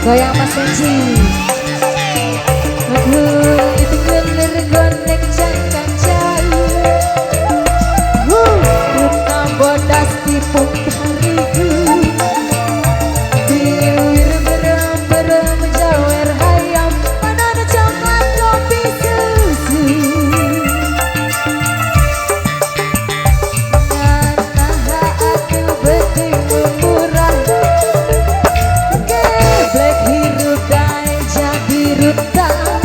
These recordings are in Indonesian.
Goyang Mas Benji. Aku itu gelir gonek jangkang jauh. Runa bodas tipung tariku. Diwir berem-berem jawer hayam. Panana coklat kopi susu. Karena aku betimu murah. Geblek hirup dae jadi rutang.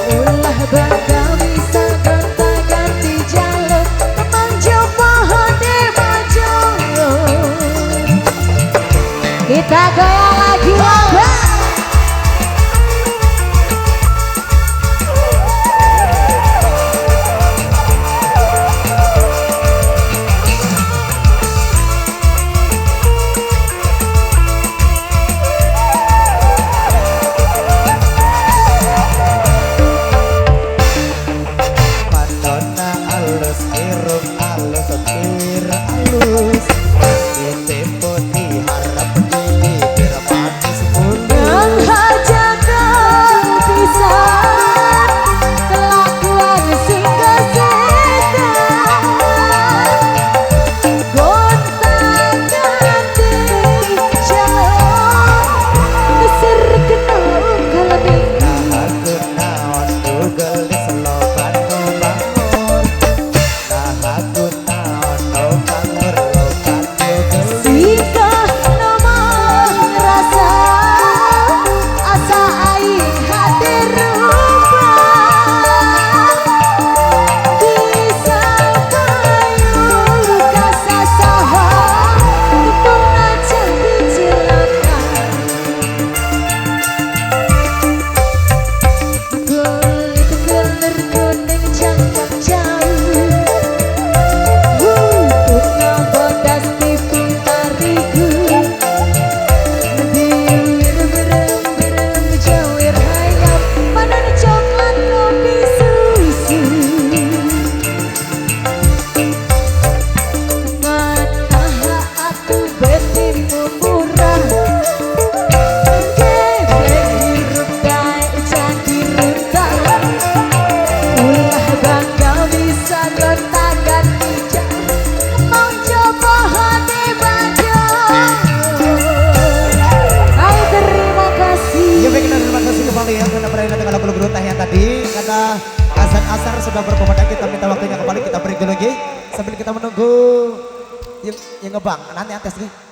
Ulah bangga bisa gonta-ganti jalur. Memanjau pohon di maju. Kita goyang lagi ya. Madonna alus irung alus setir alus ditempo diharap di bibir manis mulus Jangan pisan kelakuan sing kesetan. Gonta-ganti jalur besar kenal kalami. nah aku naon gelis loban no bangun nah aku naon no bangun loban no gelis Sika nama rasa asa aing hadir rupa. Bisa kayu kasasaha tepung aja dicilakan. Kulit geler kuning jangkang jauh. Runa bodas tipung tariku. Diwir berem-berem jawer hayam. Panana coklat kopi susu. Mana aku betimu murah. Geblek hirup dae jadi rutang. Ulah bangga bisa gonta-ganti jalur. Mau coba hati baju. Hai terima kasih. Ya baik, terima kasih kembali ya karena berada dengan lagu berutah yang tadi karena azan asar sudah berkumandang kita minta waktunya kembali kita beri dulu lagi sambil kita menunggu yang ngebang nanti atas nih.